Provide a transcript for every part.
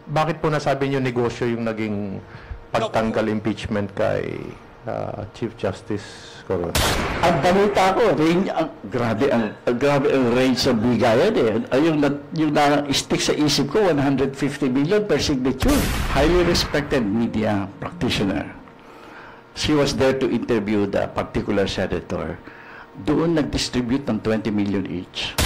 Bakit po nasabi niyo negosyo yung naging pagtanggal impeachment kay Chief Justice Corona? Ang balita ko, grabe ang range ng bigayan eh. Yung na-stick sa isip ko, 150 million per signature. Highly respected media practitioner. She was there to interview the particular senator. Doon nag-distribute ng 20 million each.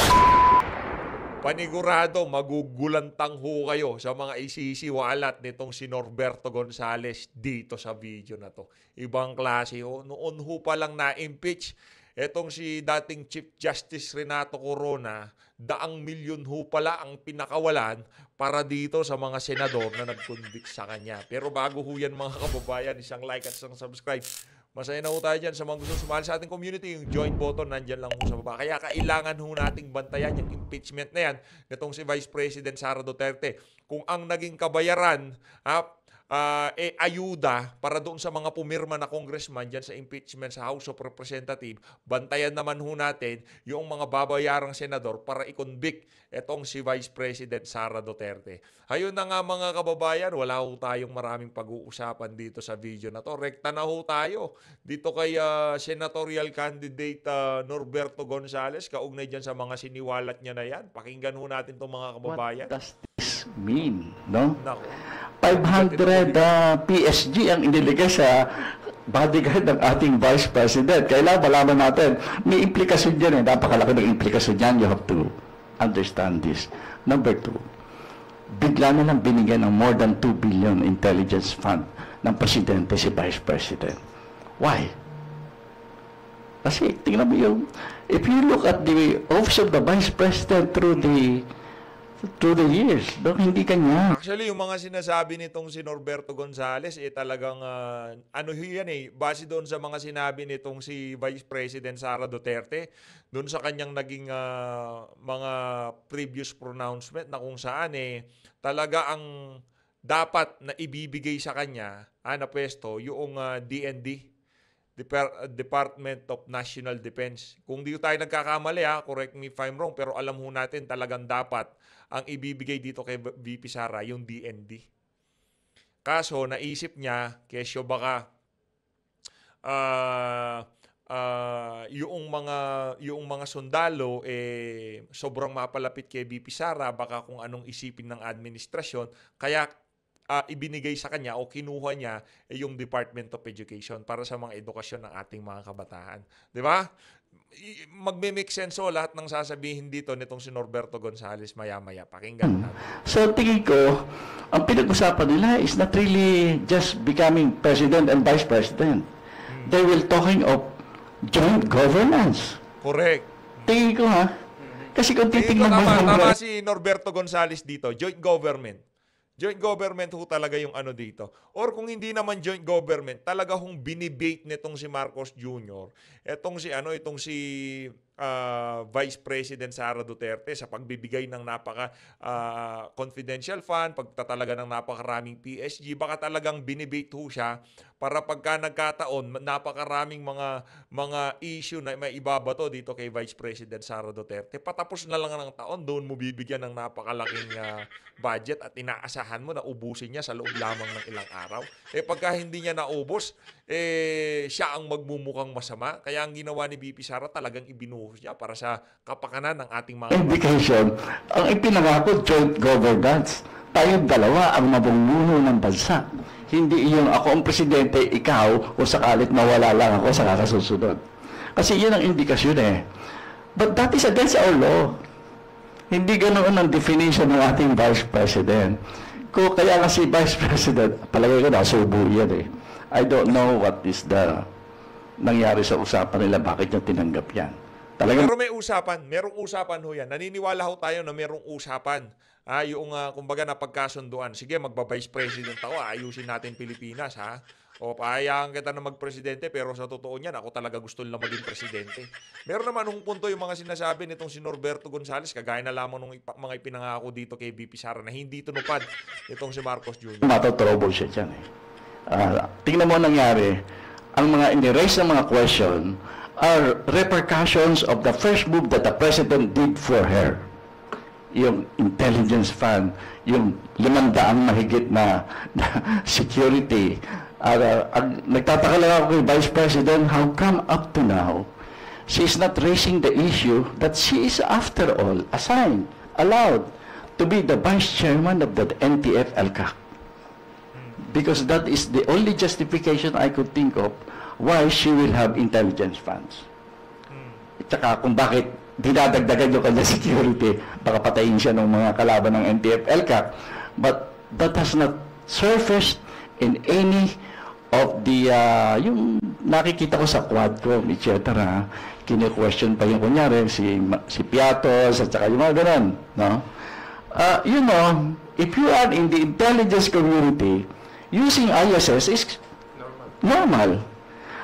Panigurado, magugulantang ho kayo sa mga isisiwalat nitong si Norberto Gonzales dito sa video na to. Ibang klase ho. Noon ho pa lang na-impeach etong si dating Chief Justice Renato Corona, 100 milyon ho pala ang pinakawalan para dito sa mga senador na nag-convict sa kanya. Pero bago ho yan mga kababayan, isang like at isang subscribe. Masaya na ho tayo dyan sa mga gusto sumali sa ating community. Yung join button, nandyan lang ho sa baba. Kaya kailangan ho nating bantayan yung impeachment na yan nitong si Vice President Sara Duterte. Kung ang naging kabayaran, ayuda para doon sa mga pumirma na congressman dyan sa impeachment sa House of Representatives, bantayan naman ho natin yung mga babayarang senador para i-convict etong si Vice President Sara Duterte. Ayun na nga mga kababayan, wala ho tayong maraming pag-uusapan dito sa video na to. Rekta na ho tayo dito kay senatorial candidate Norberto Gonzales, kaugnay dyan sa mga siniwalat niya na yan. Pakinggan ho natin itong mga kababayan. What does this mean? No? Nako. 500 PSG ang iniligay sa bodyguard ng ating Vice President. Kailangan malaman natin, may implikasyon dyan eh. Napakalaki ng implikasyon dyan. You have to understand this. Number 2, bigla na lang binigyan ng more than 2 billion intelligence fund ng Presidente si Vice President. Why? Kasi tingnan mo yung, if you look at the office of the Vice President through the years, hindi kanya. Actually, yung mga sinasabi nitong si Norberto Gonzales, talagang, base doon sa mga sinabi nitong si Vice President Sara Duterte, doon sa kanyang naging mga previous pronouncement na kung saan talaga ang dapat na ibibigay sa kanya, na pwesto, yung DND, Department of National Defense. Kung di tayo nagkakamali, correct me if I'm wrong, pero alam ho natin talagang dapat ang ibibigay dito kay VP Sara yung DND. Kaso naisip niya, kesyo baka yung mga sundalo sobrang mapalapit kay VP Sara, baka kung anong isipin ng administrasyon, kaya ibinigay sa kanya o kinuha niya yung Department of Education para sa mga edukasyon ng ating mga kabataan. Di ba? Magme-make sense lahat ng sasabihin dito nitong si Norberto Gonzales maya-maya. Pakinggan natin. So tingin ko, ang pinag-usapan nila is not really just becoming President and Vice President. They will talking of joint governance. Correct. Tingin ko kasi kung titingnan mo... Tama si Norberto Gonzales dito, joint government. Joint government ho talaga yung ano dito. Or kung hindi naman joint government, talaga hong binibate nitong si Marcos Jr. Itong si Vice President Sara Duterte sa pagbibigay ng confidential fund, pagtatalaga ng napakaraming PSG, baka talagang binibate ho siya para pagka nagkataon, napakaraming mga issue na may ibabato dito kay Vice President Sara Duterte. Patapos na lang ng taon, doon mo bibigyan ng napakalaking budget at inaasahan mo na ubusin niya sa loob lamang ng ilang araw. Pagka hindi niya naubos, siya ang magmumukhang masama. Kaya ang ginawa ni VP Sara talagang ibinuhos niya para sa kapakanan ng ating mga... Indication, ang ipinangako joint governance. Tayong dalawa ang mabumuno ng bansa. Hindi yung ako ang presidente, ikaw, o sakalit mawala lang ako sa kakasusunod. Kasi yun ang indikasyon But that is against our law. Hindi ganoon ang definition ng ating Vice President. Kaya nga si Vice President, palagay ko nasubo yan I don't know what is the nangyari sa usapan nila, bakit niya tinanggap yan. Pero merong usapan ho yan. Naniniwala ho tayo na merong usapan. Kumbaga na pagkasunduan. Sige, magba-Vice President ako, ayusin natin Pilipinas, O pahayaan kita na magpresidente, pero sa totoo niyan, ako talaga gusto lang maging presidente. Meron naman nung punto yung mga sinasabi nitong si Norberto Gonzales, kagaya na lamang nung mga ipinangako dito kay VP Sara na hindi tunupad itong si Marcos Jr. Matotrouble siya dyan tingnan mo nangyari, ang mga in-raise ng mga question are repercussions of the first move that the President did for her. yung intelligence fund, yung 500 mahigit na security. Nagtataka lang ako kay Vice President, how come up to now, she's not raising the issue that she is after all assigned, allowed to be the Vice Chairman of the NTF-ELCAC. Because that is the only justification I could think of why she will have intelligence funds. At saka kung bakit dinadagdagan yung kanya security, baka patayin siya ng mga kalaban ng NTF-ELCAC. But that has not surfaced in any of the, yung nakikita ko sa Quadcom, etc. Kine-question pa yung kunyari, si Piatos, at saka yung mga ganun. No? You know, if you are in the intelligence community, using ISS is normal.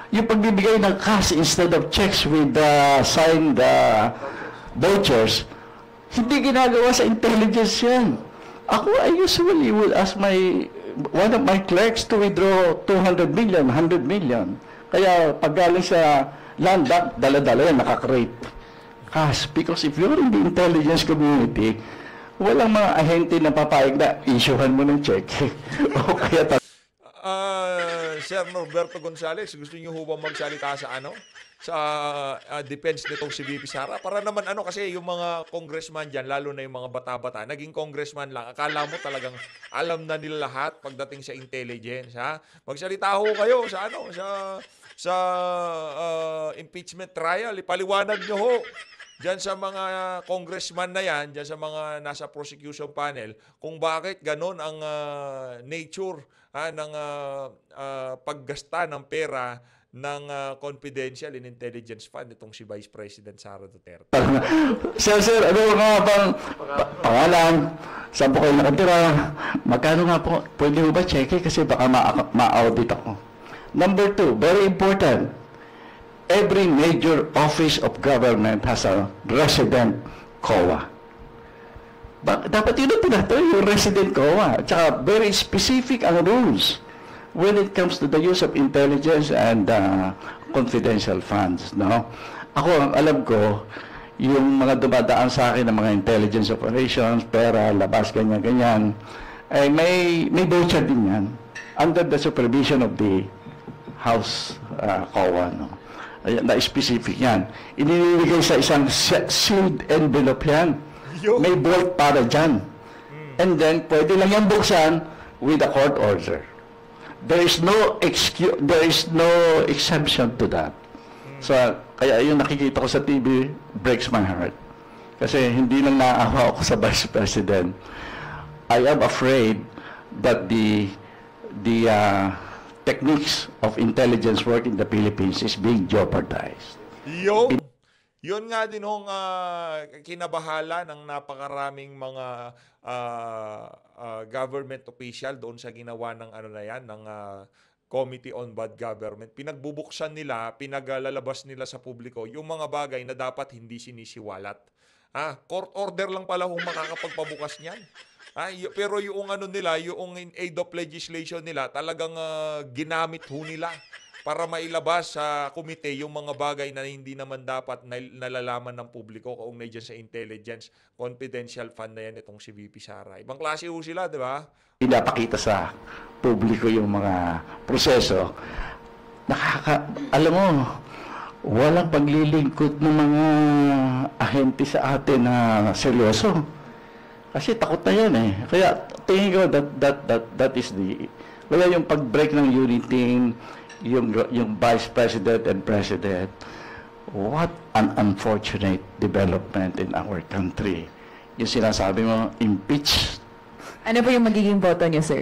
Yung pagbibigay ng cash instead of checks with signed vouchers, hindi ginagawa sa intelligence yan. I usually will ask one of my clerks to withdraw 200 million, 100 million. Kaya pag galing sa land bank, dala-dala yan, nakakrate cash. Because if you're in the intelligence community, walang mga ahente na papayag na issuehan mo ng check. O kaya Sir Norberto Gonzales, gusto niyo ho bang magsalita sa defense nitong si VP Sara? Para naman kasi yung mga congressman dyan, lalo na yung mga bata-bata, naging congressman lang. Akala mo talagang alam na nila lahat pagdating sa intelligence, ha? Magsalita ho kayo sa impeachment trial. Ipaliwanag nyo ho dyan sa mga congressman na yan, dyan sa mga nasa prosecution panel, kung bakit ganon ang nature ng paggasta ng pera ng confidential and intelligence fund itong si Vice President Sara Duterte. Sir, ano nga bang pangalan? Saan po kayo nakatira? Magkano nga po? Pwede mo ba check kasi baka ma-audit ako. Number 2, very important. Every major office of government has a resident COA. Dapat yun ang tinatoy, yung resident COA. Tsaka very specific ang rules when it comes to the use of intelligence and confidential funds. No? Ako, ang alam ko, yung mga dumadaan sa akin ng mga intelligence operations, pera, labas, ganyan-ganyan, ay may voucher din yan under the supervision of the House COA. No? Na specific yan. Inilibigay sa isang sealed envelope yan. May vault para dyan. And then, pwede lang yan buksan with a court order. There is no exemption to that. So, kaya yung nakikita ko sa TV breaks my heart. Kasi hindi lang naawa ako sa Vice President. I am afraid that the techniques of intelligence work in the Philippines is being jeopardized. Yun nga din hong kinabahala ng napakaraming mga government official doon sa ginawa ng ng Committee on Bad Government. Pinagbubuksan nila, pinaglalabas nila sa publiko yung mga bagay na dapat hindi sinisiwalat. Court order lang pala kung makakapagpabukas niyan. Pero yung nila, yung in aid of legislation nila, talagang ginamit ho nila para mailabas sa komite yung mga bagay na hindi naman dapat nalalaman ng publiko kaugnay dyan sa intelligence confidential fund na yan itong si VP Sara. Ibang klase ho sila, di ba? Pinapakita sa publiko yung mga proseso. Alam mo, walang paglilingkod ng mga ahente sa atin na seryoso. Kasi takot na yan eh. Kaya tingin ko that is the... Kaya yung pag-break ng unity, yung Vice President and President, what an unfortunate development in our country. Yung sinasabi mo, impeach. Ano po yung magiging boto niyo, sir?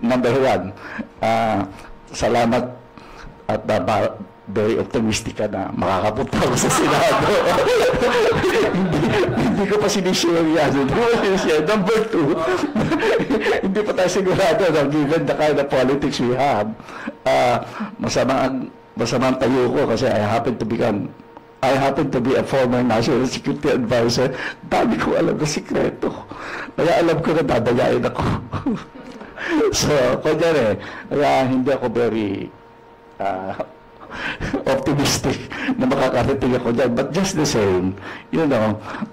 Number 1, salamat at very optimistic ka na makakapunta ako sa Senado. hindi ko pa sinisure yan. Number 2, hindi pa tayo sigurado na given the kind of politics we have, masamang tayo ko kasi I happen to be a former National Security Advisor. Dami ko alam na sikreto. Kaya alam ko na dadayain ako. So, kaya hindi ako very optimistic na makakarating ako dyan. But just the same,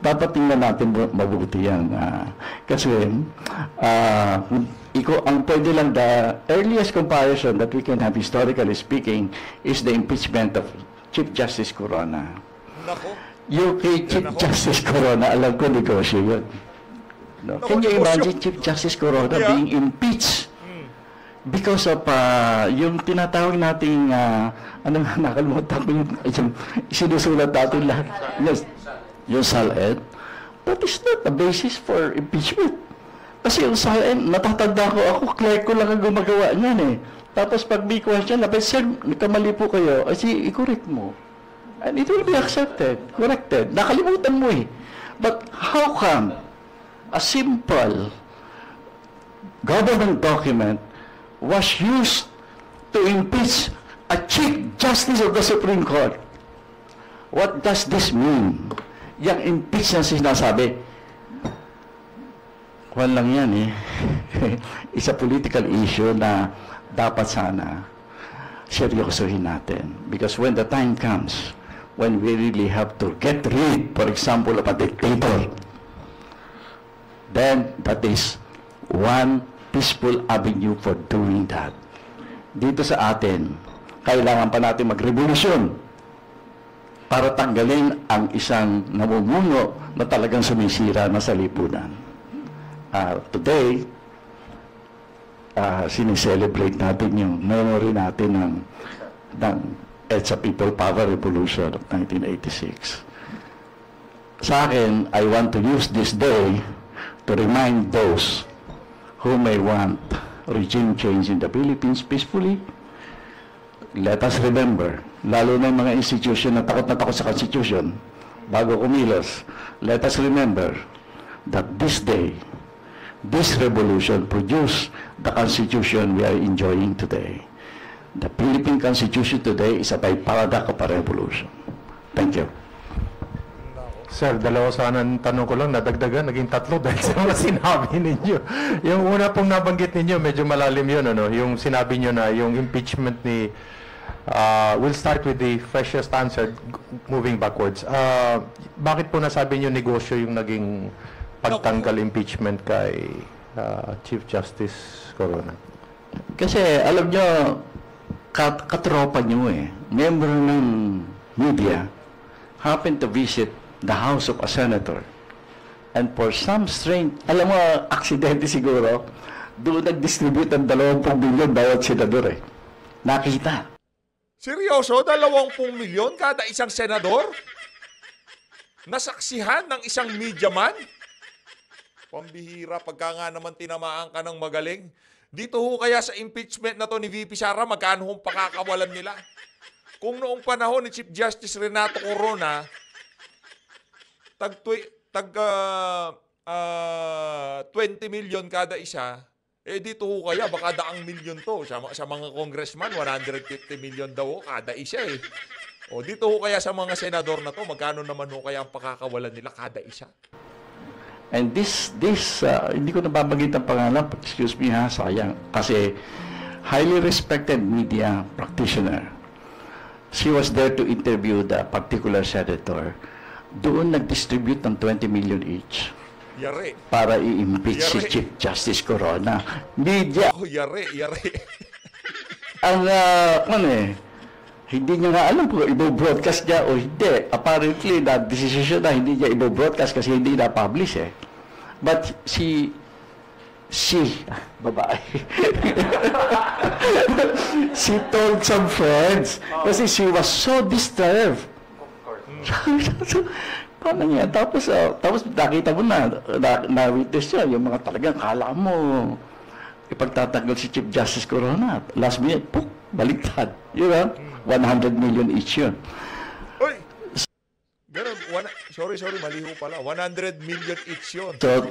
dapat tingnan natin mabuti yan. Kasi, ang pwede lang, the earliest comparison that we can have, historically speaking, is the impeachment of Chief Justice Corona. Nako. Yung kay Chief Justice Corona, alam ko, negosyo yun. No? Can you imagine Chief Justice Corona being impeached because of yung tinatawag nating nakalimutan ko yung sinusulat natin lahat, yung SALED. That is not a basis for impeachment. Kasi yung SALED, natatanda ko ako, clerk ko lang ang gumagawa niyan eh. Tapos pag may question, sir, nagkamali po kayo, i-correct mo. And it will be accepted, corrected. Nakalimutan mo eh. But how come a simple government document was used to impeach a Chief Justice of the Supreme Court? What does this mean? Yang impeach na sinasabi, lang yan eh. It's a political issue na dapat sana seryosohin natin. Because when the time comes, when we really have to get rid, for example, of a dictator, then that is one peaceful avenue for doing that. Dito sa atin, kailangan pa natin magrevolusyon para tanggalin ang isang namumuno na talagang sumisira na sa lipunan. Today, sineselebrate natin yung memory natin ng EDSA People Power Revolution of 1986. Sa akin, I want to use this day to remind those who may want regime change in the Philippines peacefully. Let us remember, lalo na yung mga institution na takot sa Constitution, bago kumilos, let us remember that this day, this revolution produced the Constitution we are enjoying today. The Philippine Constitution today is a byproduct of a revolution. Thank you. Sir, dalawa sana ang tanong ko lang, nadagdagan, naging tatlo dahil sa mga sinabi ninyo. Yung una pong nabanggit ninyo, medyo malalim yun, yung sinabi nyo na yung impeachment ni, we'll start with the freshest answer, moving backwards. Bakit po nasabi nyo negosyo yung naging pagtanggal impeachment kay Chief Justice Corona? Kasi alam nyo, katropa nyo eh, member ng media, happened to visit the house of a senator. And for some strange, alam mo, aksidente siguro, doon nag-distribute ng 20 billion bawat senador eh. Nakita. Seryoso? 20 milyon kada isang senador? Nasaksihan ng isang media man? Pambihira, pagka nga naman tinamaan ka ng magaling. Dito ho kaya sa impeachment na to ni VP Sara, magkano hong pakakawalan nila? Kung noong panahon ni Chief Justice Renato Corona, tag 20 million kada isa, dito ho kaya baka daang milyon to. Sa mga congressman, 150 million daw kada isa eh. O dito ho kaya sa mga senador na to, magkano naman ho kaya ang pakakawalan nila kada isa? And this hindi ko nababanggit ang pangalan, excuse me ha, sayang. Kasi highly respected media practitioner. She was there to interview the particular senator. Doon nag-distribute ng 20 million each. Yari. Para i-impeach si Chief Justice Corona. Media. Oh, yari. Ang, hindi niya nga alam kung i-broadcast niya o hindi. Apparently, na-decision na hindi niya i-broadcast kasi hindi na-publish eh. But she, babae, she told some friends kasi she was so disturbed. Paano niya? Tapos nakita mo na-witness niya, yung mga talagang kala mo, ipagtatanggal si Chief Justice Corona. Last minute, puk, baliktad. You know? 100 million each yun. Uy! Ganun, sorry, maliho pala. 100 million each yun. So,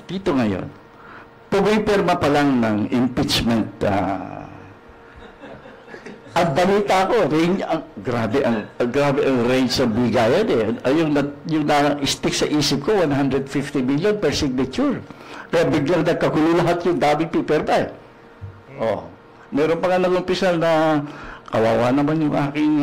dito ngayon, pumipirma pa lang ng impeachment. Ang balita ko, grabe ang range ng bigayan eh. Yung na-stick sa isip ko, 150 million per signature. Kaya biglang nagkagulo lahat yung daming pipirma eh. Oh. Meron pa nga nag-umpisal na Kawawa naman yung aking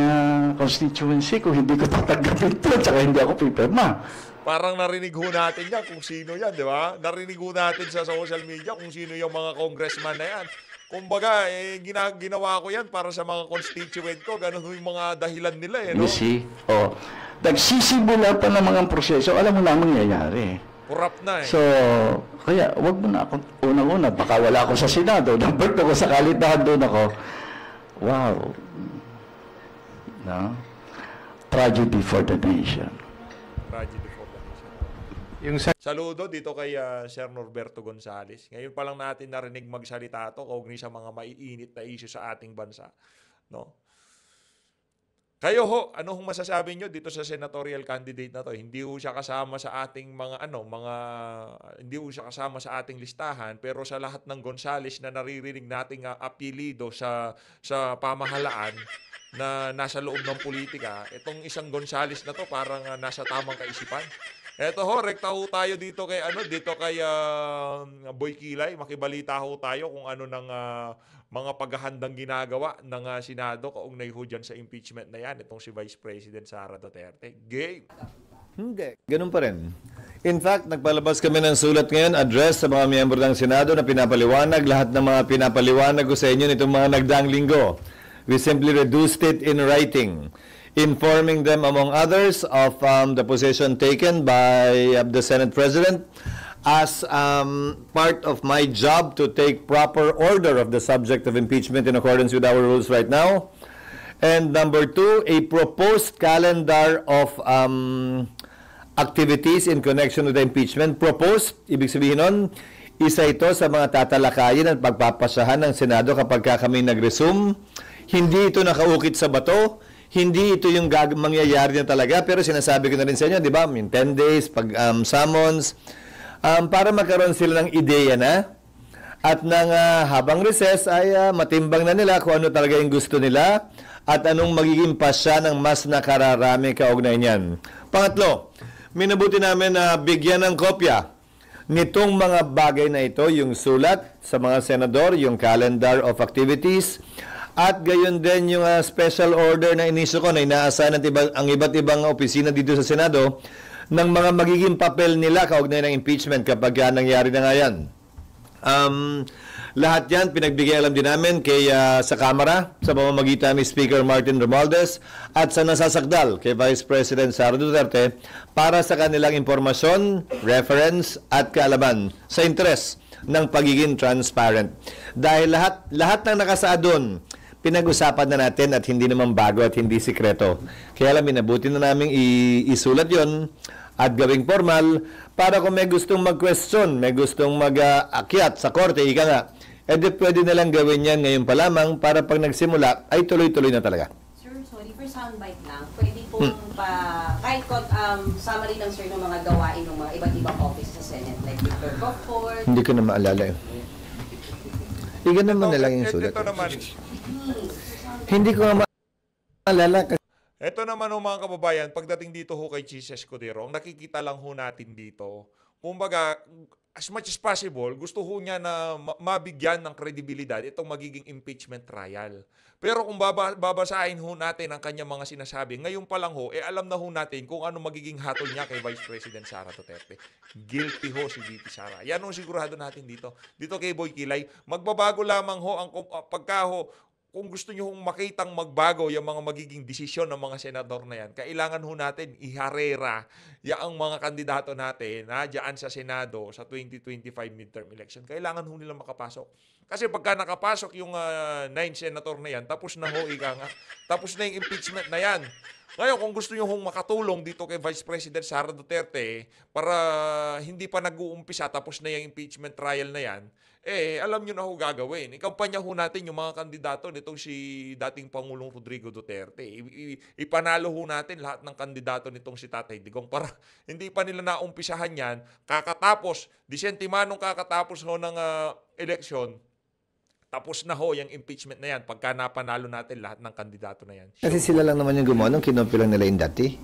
constituency kung hindi ko tatanggapin ito, tsaka hindi ako pipirma. Parang narinig ho natin yan kung sino yan, di ba? Narinig ho natin sa social media kung sino yung mga congressman na yan. Kumbaga, ginawa ko yan para sa mga constituent ko. Ganun ho yung mga dahilan nila, eh, no? You see? Oh, nagsisimula pa ng mga proseso, alam mo na ang mangyayari. Corrupt na, eh. So, kaya wag mo na ako, unang-una, baka wala ako sa Senado. Number 2, sa kalitahan doon ako. Wow. No? Tragedy for the nation. Tragedy for the nation. Yung Saludo dito kay Sir Norberto Gonzales. Ngayon pa lang natin narinig magsalita to kaugnay sa mga maiinit na issue sa ating bansa. No? Kayo ho, ano hong masasabi nyo dito sa senatorial candidate na to? Hindi ho siya kasama sa ating hindi ho siya kasama sa ating listahan, pero sa lahat ng Gonzales na naririnig nating apelido sa pamahalaan na nasa loob ng politika, itong isang Gonzales na to parang nasa tamang kaisipan. Eto ho, rekta ho tayo dito kay Boy Kilay. Makibalita ho tayo kung ano ng mga paghahandang ginagawa ng Senado kaugnay ho dyan sa impeachment na yan, itong si Vice President Sara Duterte. Game! Hindi, ganun pa rin. In fact, nagpalabas kami ng sulat ngayon, address sa mga miyembro ng Senado na pinapaliwanag lahat ng mga pinapaliwanag ko sa inyo nitong mga nagdaang linggo. We simply reduced it in writing, informing them, among others, of the position taken by the Senate President as part of my job to take proper order of the subject of impeachment in accordance with our rules right now. And number 2, a proposed calendar of activities in connection with the impeachment. Proposed, ibig sabihin nun, isa ito sa mga tatalakayin at pagpapasahan ng Senado kapag kami nag-resume. Hindi ito nakaukit sa bato. Hindi ito yung mangyayari na talaga, pero sinasabi ko na rin sa inyo, di ba? In 10 days, pag summons, para magkaroon sila ng ideya na, at nang habang recess ay matimbang na nila kung ano talaga yung gusto nila, at anong magiging pasya ng mas nakararami kaugnay niyan. Pangatlo, minabuti namin na bigyan ng kopya nitong mga bagay na ito, yung sulat sa mga senador, yung calendar of activities, at gayon din yung special order na iniso ko na inaasahan ang iba't ibang opisina dito sa Senado ng mga magiging papel nila kaugnay ng impeachment kapag nangyari na nga yan. Lahat yan, pinagbigay alam din namin sa Kamara, sa pamamagitan ni Speaker Martin Romualdez at sa nasasakdal kay Vice President Sara Duterte para sa kanilang impormasyon, reference at kaalaman sa interes ng pagiging transparent. Dahil lahat ng nakasaad doon, pinag-usapan na natin at hindi naman bago at hindi sikreto. Kaya lang, minabuti na namin isulat yon at gawing formal para kung may gustong mag-question, may gustong mag-akyat sa korte, ika nga, edi pwede na lang gawin yan ngayon pa lamang para pag nagsimula ay tuloy-tuloy na talaga. Sir, sorry for soundbite lang. Pwede pong kahit summary lang sir ng mga gawain ng mga iba't ibang office sa Senate, like Victor Cockford. Hindi ko na maalala yun. Iga naman na lang yung sulat. Ito naman. Hindi ko nga maalala kasi Ito naman ho mga kababayan, pagdating dito ho kay Chis Escudero, ang nakikita lang ho natin dito, kumbaga, as much as possible, gusto ho niya na mabigyan ng kredibilidad itong magiging impeachment trial. Pero kung babasahin ho natin ang kanyang mga sinasabi, ngayon pa lang ho, alam na ho natin kung ano magiging hatol niya kay Vice President Sara Duterte. Guilty ho si VP Sara. Yan ho sigurado natin dito. Dito kay Boy Kilay, magbabago lamang ho ang pagka ho, kung gusto nyo hong makitang magbago yung mga magiging desisyon ng mga senador na yan, kailangan ho natin iharera yung mga kandidato natin na dyan sa Senado sa 2025 midterm election. Kailangan ho nila makapasok. Kasi pagka nakapasok yung 9 senator na yan, tapos na ho, tapos na yung impeachment na yan. Ngayon, kung gusto nyo hong makatulong dito kay Vice President Sara Duterte para hindi pa nag-uumpisa, tapos na yung impeachment trial na yan, alam nyo na ho gagawin. Ikampanya ho natin yung mga kandidato nitong si dating Pangulong Rodrigo Duterte. Ipanalo ho natin lahat ng kandidato nitong si Tatay Digong para hindi pa nila naumpisahan yan. Kakatapos, disentimanong kakatapos ho ng eleksyon, tapos na ho yung impeachment na yan pagka napanalo natin lahat ng kandidato na yan. kasi sila lang naman yung gumawa nung kinompi lang nila yung dati.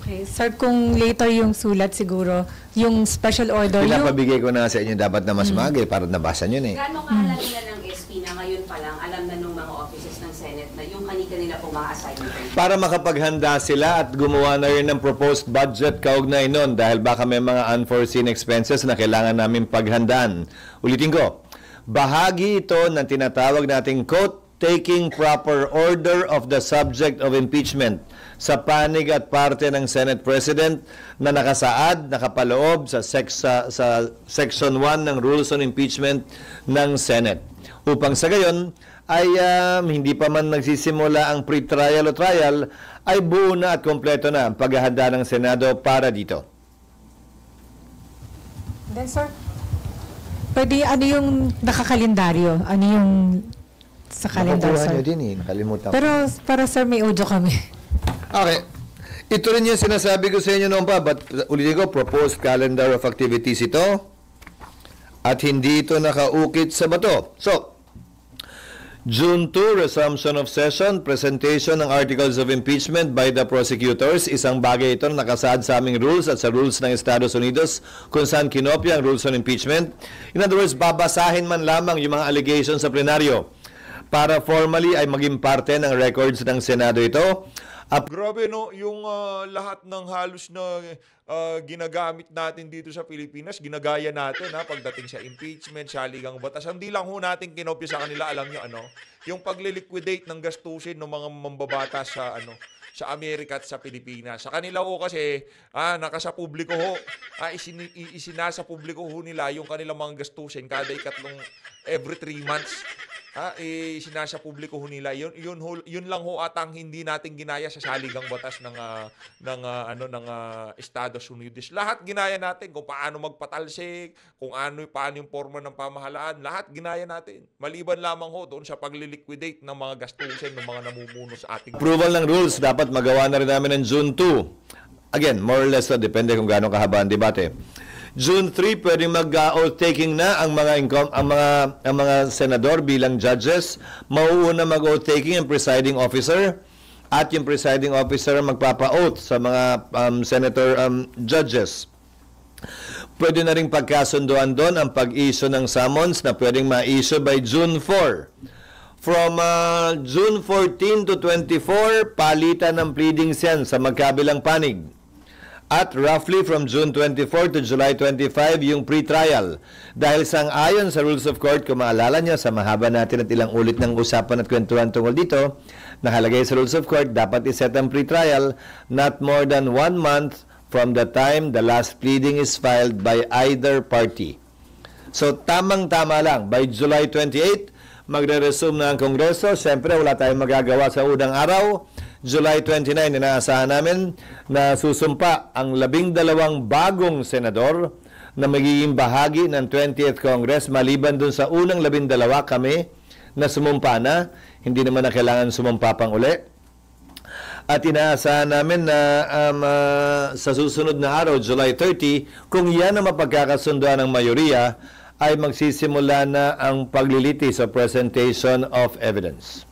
Okay. Okay, sir, kung later yung sulat siguro, yung special order, yung... Pinapabigay ko na sa inyo dapat na mas maga para nabasa nyo na eh. Gaano kahalaga na ng SP na ngayon pa lang, alam na nung mga offices ng Senate na yung kanila pong mga assignment? Para makapaghanda sila at gumawa na rin ng proposed budget kaugnay nun dahil baka may mga unforeseen expenses na kailangan namin paghandaan. Ulitin ko, bahagi ito ng tinatawag nating quote, taking proper order of the subject of impeachment sa panig at parte ng Senate President na nakasaad, nakapaloob sa Section 1 ng Rules on Impeachment ng Senate. Upang sa gayon ay hindi pa man nagsisimula ang pre-trial o trial, ay buo na at kompleto na ang paghahanda ng Senado para dito. Then, sir, pwede, ano yung nakakalendaryo? Ano yung sa kalendar, Nakukuha sir? nyo din eh, nakalimutan ko. Pero, para sir, may audio kami. Okay. Ito rin yung sinasabi ko sa inyo noon pa, but ulitin ko, proposed calendar of activities ito at hindi ito nakaukit sa bato. So, June 2, resumption of session, presentation ng articles of impeachment by the prosecutors. Isang bagay ito na nakasaad sa aming rules at sa rules ng Estados Unidos kung saan kinopya ang rules on impeachment. In other words, babasahin man lamang yung mga allegations sa plenaryo para formally ay maging parte ng records ng Senado ito. Grabe no, yung lahat ng halos na ginagamit natin dito sa Pilipinas, ginagaya natin pagdating sa impeachment, saligang batas. Hindi lang ho natin kinopya sa kanila, alam nyo yung pagliliquidate ng gastusin ng mga mambabatas sa sa Amerika at sa Pilipinas. Sa kanila ho kasi, nakasa publiko ho, isinasa publiko ho nila yung kanilang mga gastusin kada every 3 months. Sinasa publiko ho nila. Yun lang ho atang hindi natin ginaya sa saligang batas ng Estados Unidos. Lahat ginaya natin kung paano magpatalsik, paano yung forma ng pamahalaan, lahat ginaya natin. Maliban lamang ho doon sa pagliliquidate ng mga gastusin ng mga namumuno sa ating Approval ng rules dapat magawa na rin namin ng June 2. Again, more or less depende kung gaano kahaba ang debate. June 3, pwedeng mag-oath taking na ang mga senador bilang judges. Mauuna mag-oath taking ang presiding officer at yung presiding officer magpapa-oath sa mga senator judges. Pwede na rin pagkasunduan doon ang pag-issue ng summons na pwedeng ma-issue by June 4. From June 14 to 24, palitan ng pleadings yan sa magkabilang panig. At roughly from June 24 to July 25, yung pre-trial. Dahil sang-ayon sa Rules of Court, kung maalala nyo, sa mahaba natin at ilang ulit ng usapan at kwentuhan tungkol dito, nakalagay sa Rules of Court, dapat iset ang pre-trial not more than 1 month from the time the last pleading is filed by either party. So, tamang-tama lang. By July 28, magre-resume na ang Kongreso. Siyempre, wala tayong magagawa sa unang araw. July 29, inaasahan namin na susumpa ang 12 bagong senador na magiging bahagi ng 20th Congress. Maliban dun sa unang 12 kami na sumumpa na, hindi naman na kailangan sumumpa pang uli. At inaasahan namin na sa susunod na araw, July 30, kung yan ang mapagkakasunduan ng mayoriya, ay magsisimula na ang pagliliti sa presentation of evidence.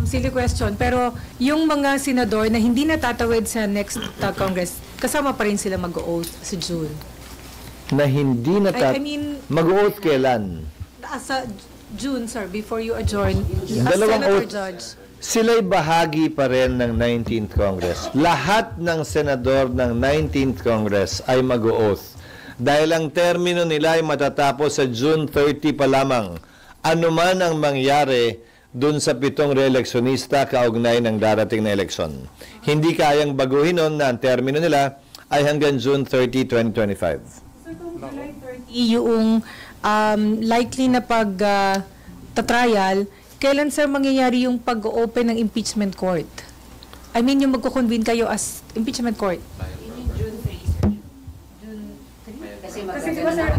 Silly question, pero yung mga senador na hindi natatawid sa next Congress, kasama pa rin sila mag-oath sa June? Na hindi I mean, mag-oath kailan? Sa June, sir, before you adjourn as Dalawang Senator oath. Judge. Sila'y bahagi pa rin ng 19th Congress. Lahat ng senador ng 19th Congress ay mag-oath. Dahil ang termino nila ay matatapos sa June 30 pa lamang. Ano man ang mangyari dun sa 7 reeleksyonista kaugnay ng darating na eleksyon. Hindi kayang baguhin nun na ang termino nila ay hanggang June 30, 2025. So, kung July 30, yung likely na pag-trial, kailan, sir, mangyayari yung pag-open ng impeachment court? I mean, yung magkukonvene kayo as impeachment court? June 3, sir. June 3? Kasi diba, sir,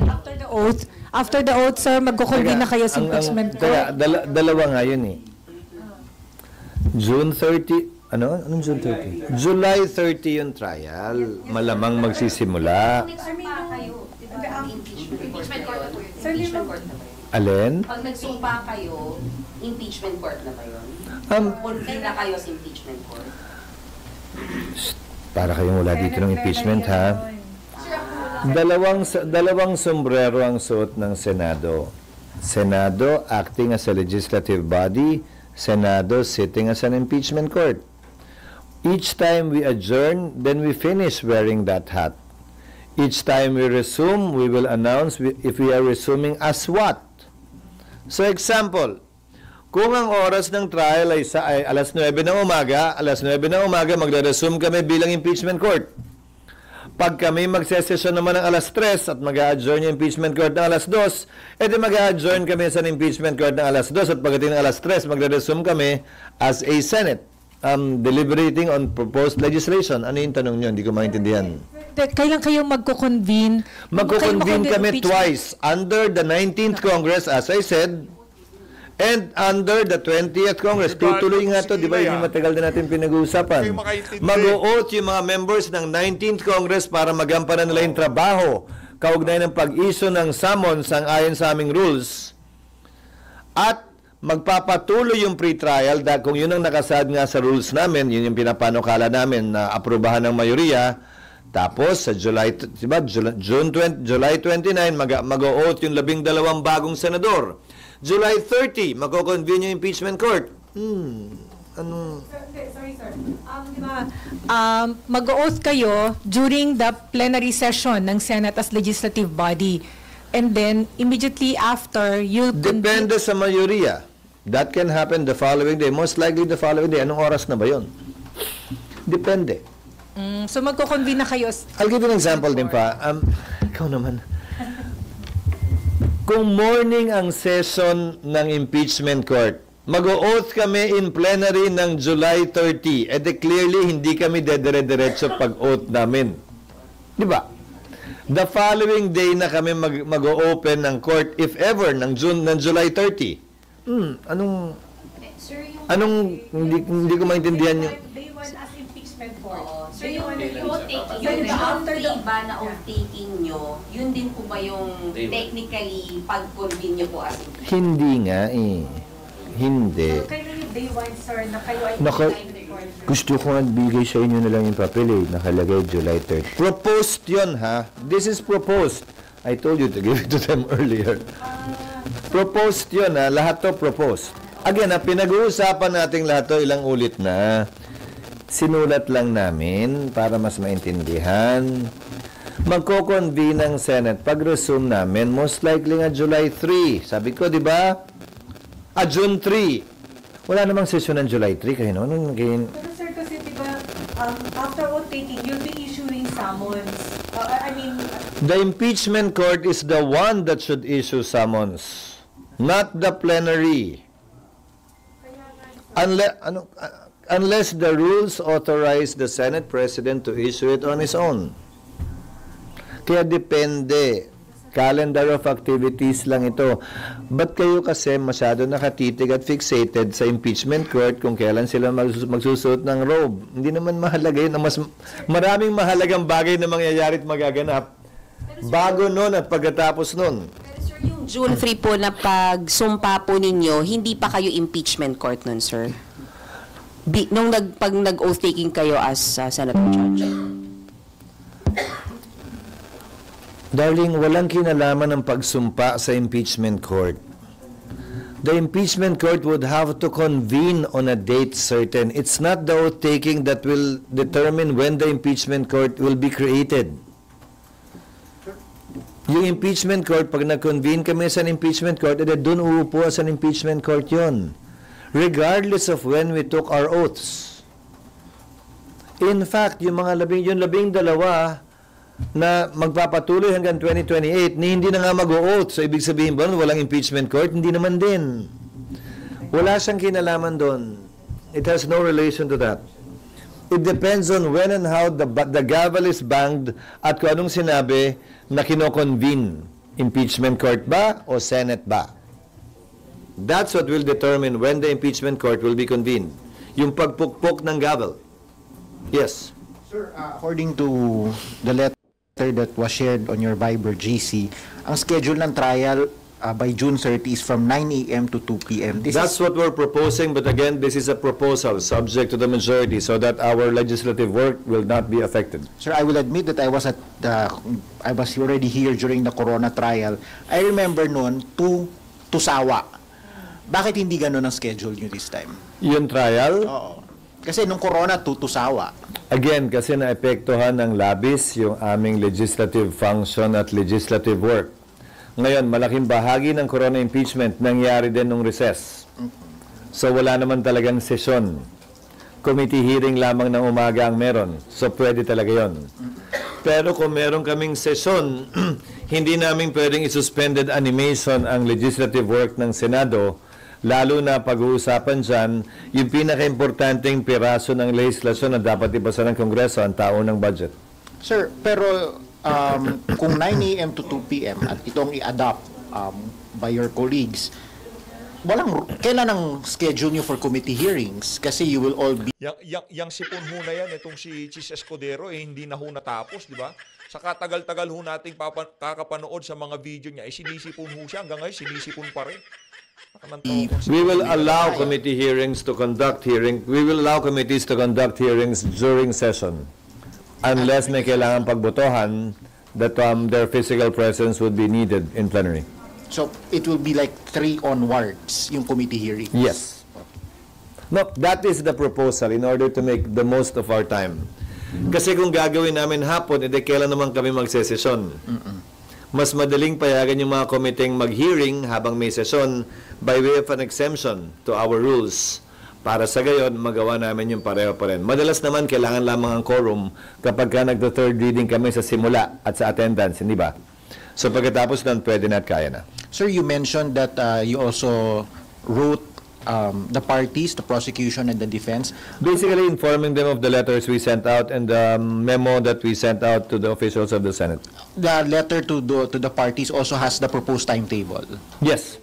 after the oath, sir, magkukonvene na kayo sa impeachment court? Kaya, dalawa nga yun eh. June 30, anong June 30? July 30 yung trial. Malamang magsisimula. Nagsumpa kayo, di ba? Impeachment court na po yun. Impeachment court na po yun. Alin? Pag nagsumpa kayo, impeachment court na ba yun? Convene na kayo sa impeachment court? Para kayong wala dito ng impeachment, ha? Dalawang sombrero ang suot ng Senado. Senado acting as a legislative body, Senado sitting as an impeachment court. Each time we adjourn, then we finish wearing that hat. Each time we resume, we will announce if we are resuming as what. So example, kung ang oras ng trial ay alas 9 ng umaga, magre-resume kami bilang impeachment court. Pag kami magsesesyon naman ng alas 3 at mag-a-adjourn yung impeachment court ng alas 2, edi mag-a-adjourn kami sa impeachment court ng alas 2 at pagdating ng alas 3, magre-resume kami as a Senate deliberating on proposed legislation. Ano yung tanong nyo? Hindi ko maintindihan. Kailan kayo magko-convene? Magko-convene kami twice. Under the 19th Congress, as I said, and under the 20th Congress. Tutuloy nga to, di ba? Yung matagal na natin pinag-uusapan. Mag-o-oath yung mga members ng 19th Congress para magampanan nila yung trabaho. Kaugnay ng pag-issue ng summons ang ayon sa aming rules. At magpapatuloy yung pre-trial dahil kung yun ang nakasad nga sa rules namin, yun yung pinapanukala namin na aprubahan ng mayoriya. Tapos sa July 29 mag-o-oath yung 12 bagong senador. July 30 magko-convene yung impeachment court. Sorry, sir. Diba, mag-oath kayo during the plenary session ng Senate as legislative body. And then, immediately after, you'll... Depende sa mayoriya. That can happen the following day. Most likely the following day. Anong oras na ba yun? Depende. So, magko-convene na kayo... I'll give you an example din pa. Ikaw naman. Kung morning ang session ng impeachment court, mag-o-oath kami in plenary ng July 30. Eh clearly, hindi kami dedire-diretso pag-oath namin. Di ba? The following day na kami mag-o-open ng court, if ever, ng July 30. Hindi ko maintindihan yung... Day 1 as impeachment court. So yung after the ba na oath-taking nyo, yun din po ba yung technically pag-convene nyo po as impeachment? Hindi nga eh. Hindi. Kayo yung day 1, sir, na kayo ay... Gusto ko nga bigay sa inyo na lang yung papel eh. Nakalagay July 3rd. Proposed yun ha. This is proposed. I told you to give it to them earlier. Proposed yun ha. Lahat to proposed. Again ha, pinag-uusapan natin lahat to ilang ulit na. Sinulat lang namin para mas maintindihan. Magko-convene ang Senate. Pag-resume namin, most likely nga July 3. Sabi ko, di ba? June 3. Wala namang session ng July 3 kayo, no? Pero sir, kasi diba, after oath-taking, you'll be issuing summons. The impeachment court is the one that should issue summons, not the plenary. Unless the rules authorize the Senate President to issue it on his own. Kaya depende. Calendar of activities lang ito. Ba't kayo kasi masyado nakatitig at fixated sa impeachment court kung kailan sila magsusuot ng robe? Hindi naman mahalaga yun. Maraming mahalagang bagay na mangyayari at magaganap bago nun at pagkatapos nun. Pero sir, yung June 3 po na pagsumpa po ninyo, hindi pa kayo impeachment court nun, sir? Pag nag-oath-taking kayo as Senator Judge? Darling, walang kinalaman ng pagsumpa sa impeachment court. The impeachment court would have to convene on a date certain. It's not the oath-taking that will determine when the impeachment court will be created. Yung impeachment court, pag nag-convene kami sa impeachment court, doon uupo sa impeachment court yun. Regardless of when we took our oaths. In fact, yung labing dalawa na magpapatuloy hanggang 2028, hindi na nga mag-o-oath. So, ibig sabihin ba, walang impeachment court? Hindi naman din. Wala siyang kinalaman doon. It has no relation to that. It depends on when and how the gavel is banged at kung anong sinabi na kino-convene. Impeachment court ba o Senate ba? That's what will determine when the impeachment court will be convened. Yung pagpukpok ng gavel. Yes. Sir, according to the letter that was shared on your Viber GC, ang schedule ng trial by June 30 is from 9 a.m. to 2 p.m. That's what we're proposing, but again, this is a proposal subject to the majority so that our legislative work will not be affected. Sir, I will admit that I was already here during the Corona trial. I remember noon to Sawa. Bakit hindi ganun ang schedule nyo this time? Yung trial, Oo. Kasi nung Corona to Sawa. again, kasi naepektuhan ng labis yung aming legislative function at legislative work. Ngayon, malaking bahagi ng corona impeachment nangyari din nung recess. So wala naman talagang sesyon. Committee hearing lamang ng umaga ang meron. So pwede talaga yon. Pero kung meron kaming sesyon, hindi namin pwedeng isuspended animation ang legislative work ng Senado, lalo na pag-uusapan dyan, yung pinaka-importanteng piraso ng legislasyon na dapat ipasa ng Kongreso, ang taon ng budget. Sir, pero kung 9 a.m. to 2 p.m. at itong i-adopt by your colleagues, kailan ang schedule nyo for committee hearings? Kasi you will all be... Yang sipon ho na yan, itong si Chis Escudero, hindi na ho natapos, di ba? Sa katagal-tagal ho nating kakapanood sa mga video niya, sinisipon ho siya. Hanggang ngayon, sinisipon pa rin. We will allow committee hearings to conduct We will allow committees to conduct hearings during session unless may kailangan pagbotohan that their physical presence would be needed in plenary. So, it will be like 3 onwards, yung committee hearings? Yes. No, that is the proposal in order to make the most of our time. Kasi kung gagawin namin hapon, edi kailan naman kami magsesesyon? Mas madaling payagan yung mga komiteng mag-hearing habang may sesyon by way of an exemption to our rules. Para sa gayon, magawa namin yung pareho pa rin. Madalas naman, kailangan lamang ang quorum kapag ka nagto-third reading kami sa simula at sa attendance, hindi ba? So pagkatapos nun, pwede na at kaya na. Sir, you mentioned that you also wrote the parties, the prosecution and the defense. Basically informing them of the letters we sent out and the memo that we sent out to the officials of the Senate. The letter to the parties also has the proposed timetable. Yes.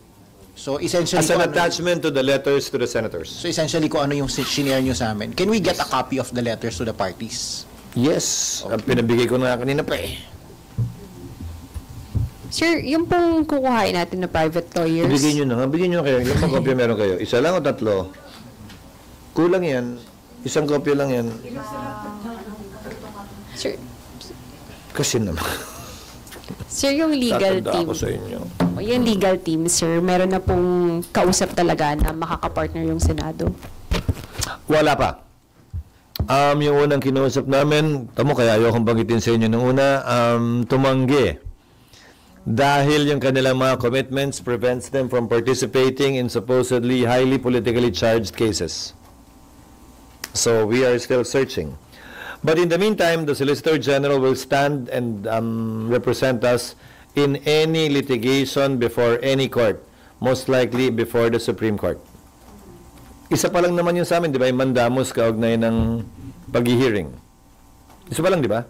So essentially, As an attachment to the letters to the senators. So essentially, kung ano yung sinare nyo sa amin, can we get a copy of the letters to the parties? Yes. Ang pinabigay ko na kanina pa eh. Sir, yung pong kukuhain natin na private lawyers. Bigyan nyo na. Bigyan nyo kayo. Ilang mga kopya meron kayo? Isa lang o tatlo? Kulang yan. Isang kopya lang yan. Sir, Kasi naman. sir, yung legal Tatanda team. ako sa inyo. Yung legal team, sir, meron na pong kausap talaga na makakapartner yung Senado. Wala pa. Yung unang kinausap namin, tamo kaya ayokong banggitin sa inyo nung una, tumanggi. Dahil yung kanilang mga commitments prevents them from participating in supposedly highly politically charged cases. So we are still searching. But in the meantime, the Solicitor General will stand and represent us in any litigation before any court, most likely before the Supreme Court. Isa pa lang naman yun sa amin, di ba? Yung mandamus kaugnay ng pag-hearing. Isa pa lang, di ba?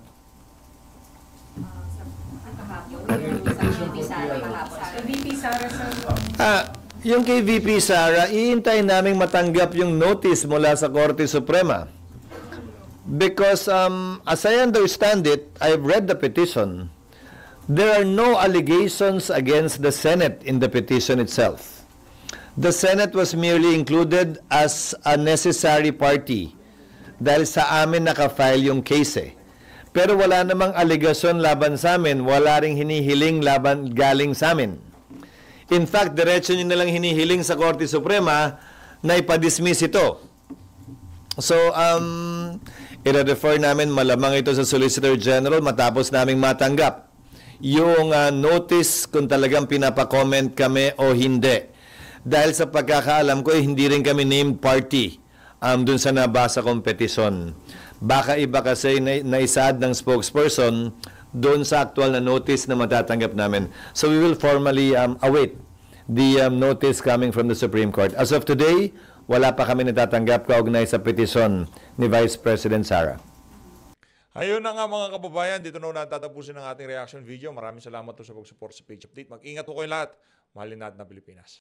Yung kay VP Sara, iintayin naming matanggap yung notice mula sa Korte Suprema. Because as I understand it, I've read the petition. There are no allegations against the Senate in the petition itself. The Senate was merely included as a necessary party dahil sa amin nakafile yung case eh. Pero wala namang alegasyon laban sa amin, wala ring hinihiling laban galing sa amin. In fact, diretso nyo nalang hinihiling sa Korte Suprema na ipadismiss ito. So, i-refer namin malamang ito sa Solicitor General matapos naming matanggap yung notice kung talagang pinapa-comment kami o hindi. Dahil sa pagkakaalam ko, hindi rin kami named party dun sa nabasa kong petisyon. Baka iba kasi naisaad ng spokesperson doon sa actual na notice na matatanggap namin. So we will formally await the notice coming from the Supreme Court. As of today, wala pa kami natatanggap kaugnay sa petisyon ni Vice President Sara. Ayun na nga mga kababayan, dito na natatapusin ang ating reaction video. Maraming salamat po sa pag-support sa Page Update. Mag-ingat po kayo lahat. Mahalin natin ang Pilipinas.